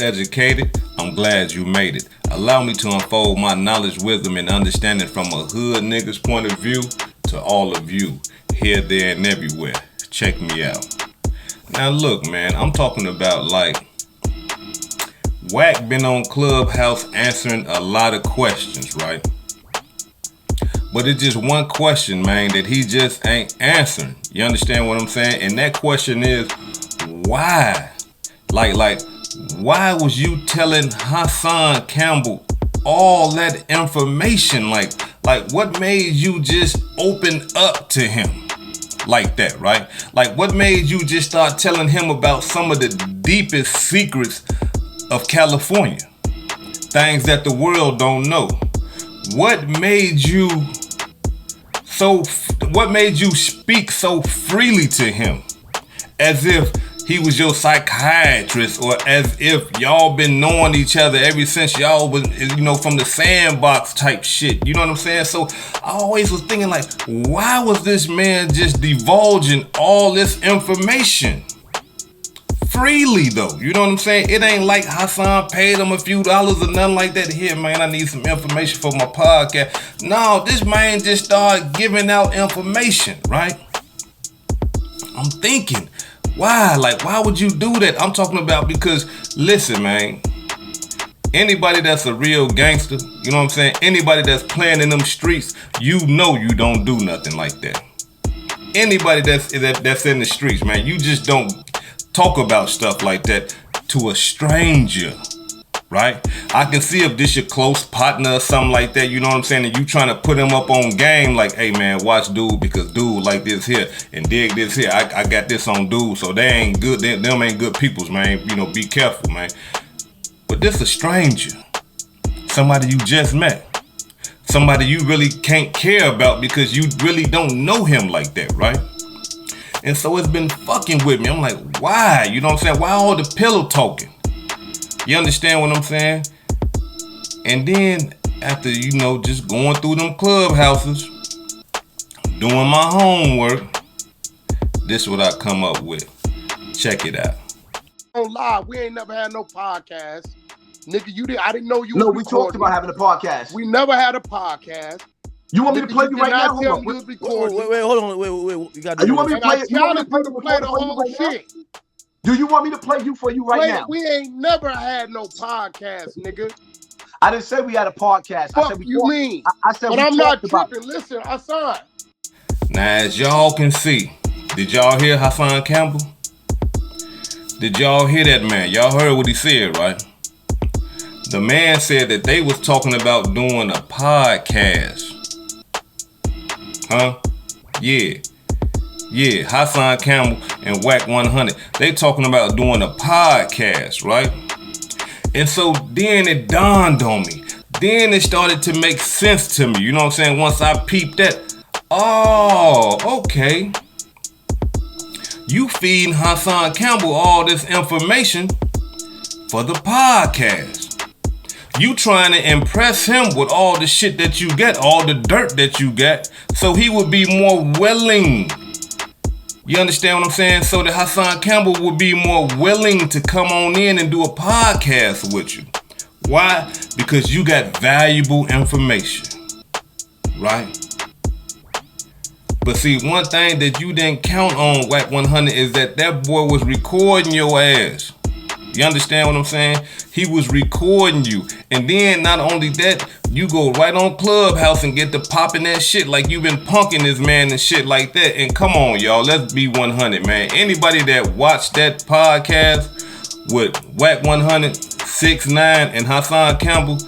educated, I'm glad you made it. Allow me to unfold my knowledge, wisdom, and understanding from a hood nigga's point of view to all of you, here, there, and everywhere. Check me out. Now look, man, I'm talking about like Wack been on Clubhouse answering a lot of questions, right? But it's just one question, man, that he just ain't answering. You understand what I'm saying? And that question is, why? Like, why was you telling Hassan Campbell all that information? Like, what made you just open up to him like that, right? Like, what made you just start telling him about some of the deepest secrets of California? Things that the world don't know. What made you speak so freely to him? As if he was your psychiatrist, or as if y'all been knowing each other ever since y'all was, from the sandbox type shit. You know what I'm saying? So I always was thinking like, why was this man just divulging all this information freely though? You know what I'm saying? It ain't like Hassan paid him a few dollars or nothing like that. Here, man, I need some information for my podcast. No, this man just started giving out information, right? I'm thinking, why? Like, why would you do that? I'm talking about because, listen, man, anybody that's a real gangster, you know what I'm saying? Anybody that's playing in them streets, you know you don't do nothing like that. Anybody that's in the streets, man, you just don't talk about stuff like that to a stranger, right? I can see if this your close partner or something like that, you know what I'm saying, and you trying to put him up on game, like, hey man, watch dude, because dude like this here and dig this here. I got this on dude, so they ain't good. Them ain't good peoples, man. Be careful, man. But this a stranger, somebody you just met, somebody you really can't care about because you really don't know him like that, right? And so it's been fucking with me. I'm like, why? You know what I'm saying? Why all the pillow talking? You understand what I'm saying? And then after, just going through them clubhouses, doing my homework, this is what I come up with. Check it out. Don't lie, we ain't never had no podcast. Nigga, I didn't know you. No, we talked about having a podcast. We never had a podcast. You want me to play you right now? Wait, hold on. Wait. You got. You want me to play it? You want me to play the whole shit? Do you want me to play you for you right now? We ain't never had no podcast, nigga. I didn't say we had a podcast. Fuck you mean? I said, but I'm not tripping. Listen, Hassan. Now, as y'all can see, did y'all hear Hassan Campbell? Did y'all hear that man? Y'all heard what he said, right? The man said that they was talking about doing a podcast. Huh? Yeah, Hassan Campbell and Wack 100. They talking about doing a podcast, right? And so then it dawned on me. Then it started to make sense to me. You know what I'm saying? Once I peeped that. Oh, okay. You feeding Hassan Campbell all this information for the podcast. You trying to impress him with all the shit that you get, all the dirt that you got, so he would be more willing. You understand what I'm saying? So that Hassan Campbell would be more willing to come on in and do a podcast with you. Why? Because you got valuable information, right? But see, one thing that you didn't count on, Wack 100, is that boy was recording your ass. You understand what I'm saying? He was recording you. And then not only that, you go right on Clubhouse and get to popping that shit like you been punking this man and shit like that. And come on, y'all, let's be 100, man. Anybody that watched that podcast with Wack 100, 6ix9ine, and Hassan Campbell,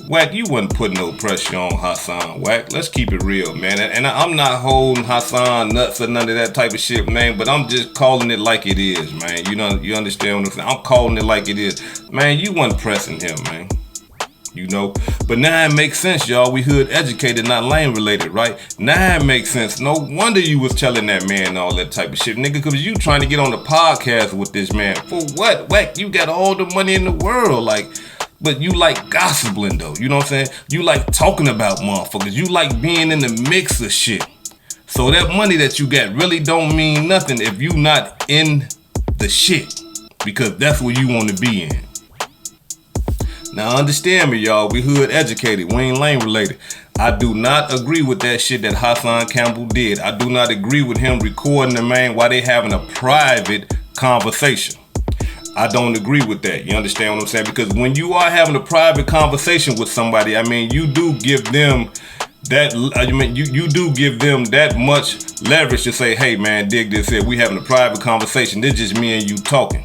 Wack, you wasn't putting no pressure on Hassan, Wack. Let's keep it real, man. And I'm not holding Hassan nuts or none of that type of shit, man. But I'm just calling it like it is, man. You understand what I'm saying? I'm calling it like it is. Man, you wasn't pressing him, man. But now it makes sense, y'all. We hood educated, not lane related, right? Now it makes sense. No wonder you was telling that man all that type of shit, nigga, because you trying to get on the podcast with this man. For what? Wack, you got all the money in the world, but you like gossiping though, you know what I'm saying? You like talking about motherfuckers. You like being in the mix of shit. So that money that you got really don't mean nothing if you not in the shit, because that's where you want to be in. Now understand me, y'all. We hood educated. We ain't lane related. I do not agree with that shit that Hassan Campbell did. I do not agree with him recording the man while they having a private conversation. I don't agree with that. You understand what I'm saying? Because when you are having a private conversation with somebody, I mean, you do give them that. I mean, you do give them that much leverage to say, "Hey, man, dig this here. We having a private conversation. This just me and you talking."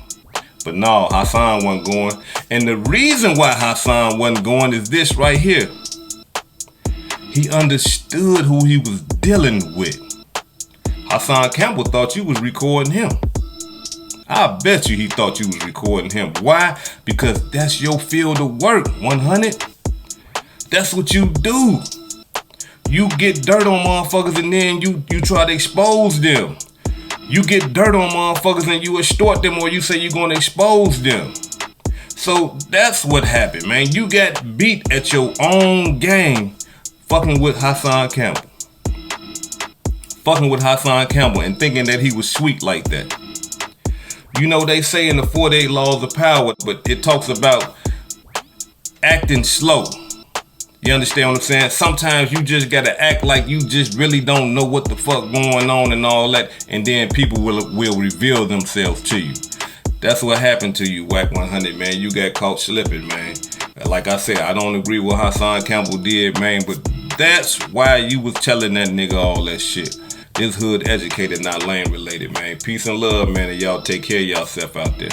But no, Hassan wasn't going. And the reason why Hassan wasn't going is this right here. He understood who he was dealing with. Hassan Campbell thought you was recording him. I bet you he thought you was recording him. Why? Because that's your field of work, 100. That's what you do. You get dirt on motherfuckers and then you try to expose them. You get dirt on motherfuckers and you extort them, or you say you're gonna expose them. So that's what happened, man. You got beat at your own game fucking with Hassan Campbell. Fucking with Hassan Campbell and thinking that he was sweet like that. You know, they say in the 48 laws of power, but it talks about acting slow. You understand what I'm saying? Sometimes you just gotta act like you just really don't know what the fuck going on and all that, and then people will reveal themselves to you. That's what happened to you, Wack 100, man. You got caught slipping, man. Like I said, I don't agree with what Hassan Campbell did, man, but that's why you was telling that nigga all that shit. This hood educated, not lane related, man. Peace and love, man, and y'all take care of yourself out there.